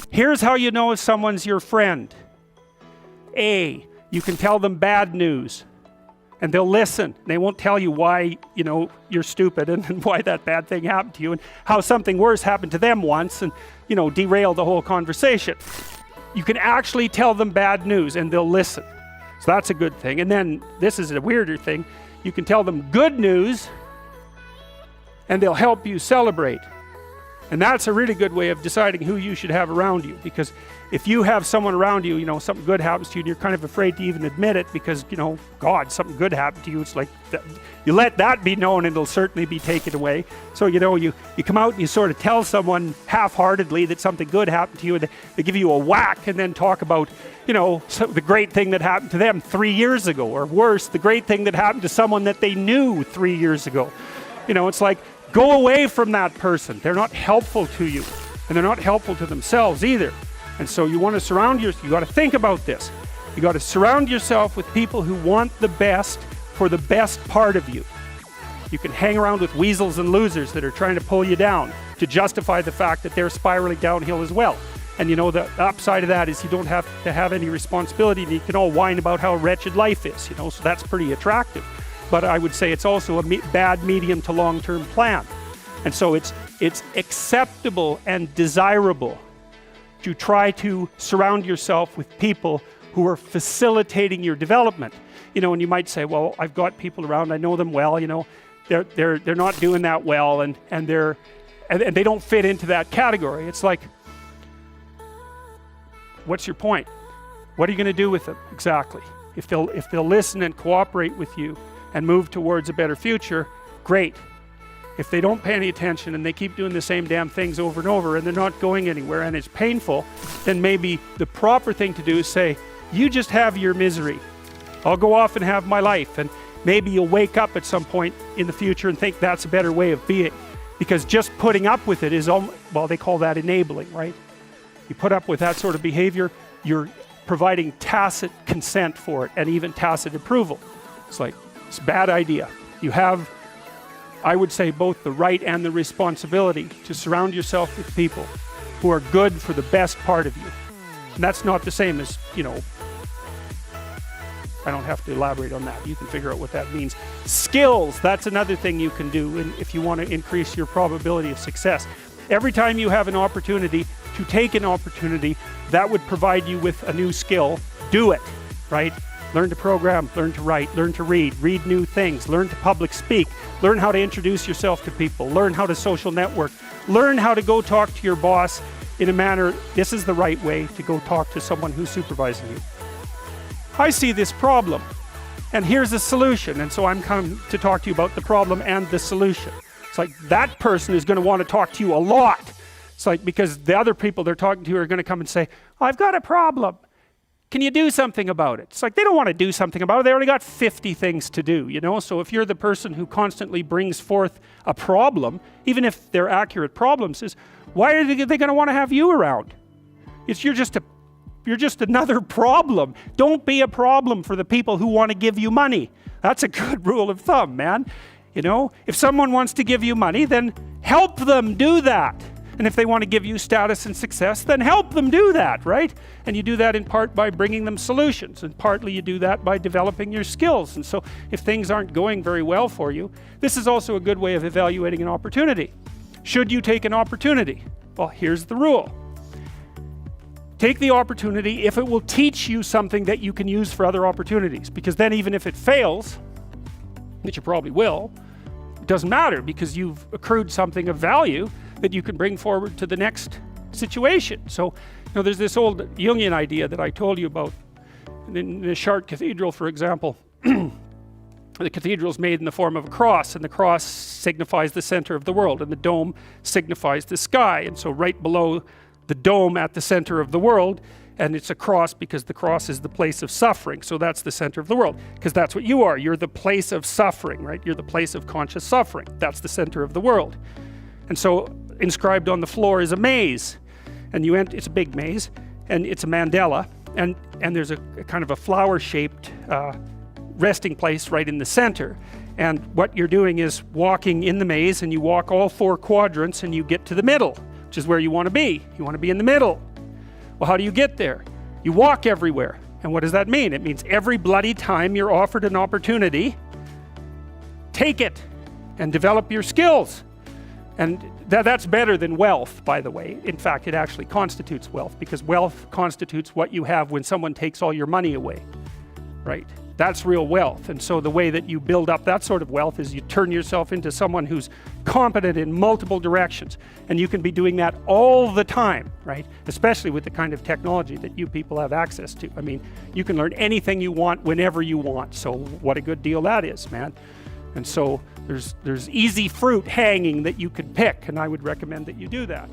Here's how you know if someone's your friend. A, you can tell them bad news and they'll listen. They won't tell you why, you're stupid and why that bad thing happened to you and how something worse happened to them once and, derail the whole conversation. You can actually tell them bad news and they'll listen. So that's a good thing. And then this is a weirder thing. You can tell them good news and they'll help you celebrate. And that's a really good way of deciding who you should have around you, because if you have someone around you, something good happens to you and you're kind of afraid to even admit it because, God, something good happened to you. It's like, you let that be known and it'll certainly be taken away. So, you come out and you sort of tell someone half-heartedly that something good happened to you and they give you a whack and then talk about, the great thing that happened to them 3 years ago, or worse, the great thing that happened to someone that they knew 3 years ago. It's like, go away from that person. They're not helpful to you, and they're not helpful to themselves either. And so you want to surround yourself, you got to think about this. You got to surround yourself with people who want the best for the best part of you. You can hang around with weasels and losers that are trying to pull you down to justify the fact that they're spiraling downhill as well. And the upside of that is you don't have to have any responsibility, and you can all whine about how wretched life is, so that's pretty attractive. But I would say it's also a bad medium to long-term plan. And so it's acceptable and desirable to try to surround yourself with people who are facilitating your development. And you might say, well, I've got people around, I know them well, they're not doing that well, and they don't fit into that category. It's like, what's your point? What are you going to do with them exactly? If they'll listen and cooperate with you and move towards a better future, great. If they don't pay any attention and they keep doing the same damn things over and over and they're not going anywhere and it's painful, then maybe the proper thing to do is say, you just have your misery. I'll go off and have my life. And maybe you'll wake up at some point in the future and think that's a better way of being. Because just putting up with it is, well, they call that enabling, right? You put up with that sort of behavior, you're providing tacit consent for it and even tacit approval. It's like, it's a bad idea. You have, I would say, both the right and the responsibility to surround yourself with people who are good for the best part of you. And that's not the same as, I don't have to elaborate on that. You can figure out what that means. Skills, that's another thing you can do if you want to increase your probability of success. Every time you have an opportunity to take an opportunity that would provide you with a new skill, do it, right? Learn to program, learn to write, learn to read new things, learn to public speak, learn how to introduce yourself to people, learn how to social network, learn how to go talk to your boss in a manner, this is the right way to go talk to someone who's supervising you. I see this problem, and here's a solution, and so I'm coming to talk to you about the problem and the solution. It's like that person is going to want to talk to you a lot. It's like, because the other people they're talking to are going to come and say, I've got a problem. Can you do something about it? It's like they don't want to do something about it. They already got 50 things to do, So if you're the person who constantly brings forth a problem, even if they're accurate problems, why are they going to want to have you around? You're just another problem. Don't be a problem for the people who want to give you money. That's a good rule of thumb, man. If someone wants to give you money, then help them do that. And if they want to give you status and success, then help them do that, right? And you do that in part by bringing them solutions, and partly you do that by developing your skills. And so if things aren't going very well for you, this is also a good way of evaluating an opportunity. Should you take an opportunity? Well, here's the rule. Take the opportunity if it will teach you something that you can use for other opportunities, because then even if it fails, which you probably will, it doesn't matter because you've accrued something of value that you can bring forward to the next situation. So, there's this old Jungian idea that I told you about. In the Chartres Cathedral, for example, the cathedral is made in the form of a cross, and the cross signifies the center of the world, and the dome signifies the sky. And so right below the dome at the center of the world, and it's a cross because the cross is the place of suffering. So that's the center of the world, because that's what you are. You're the place of suffering, right? You're the place of conscious suffering. That's the center of the world. And so inscribed on the floor is a maze, and it's a big maze, and it's a mandala, and there's a kind of a flower-shaped resting place right in the center. And what you're doing is walking in the maze, and you walk all 4 quadrants, and you get to the middle, which is where you want to be. You want to be in the middle. Well, how do you get there? You walk everywhere. And what does that mean? It means every bloody time you're offered an opportunity, take it and develop your skills. And that's better than wealth, by the way. In fact, it actually constitutes wealth, because wealth constitutes what you have when someone takes all your money away, right? That's real wealth. And so the way that you build up that sort of wealth is you turn yourself into someone who's competent in multiple directions. And you can be doing that all the time, right? Especially with the kind of technology that you people have access to. I mean, you can learn anything you want whenever you want. So what a good deal that is, man. And so there's easy fruit hanging that you could pick, and I would recommend that you do that.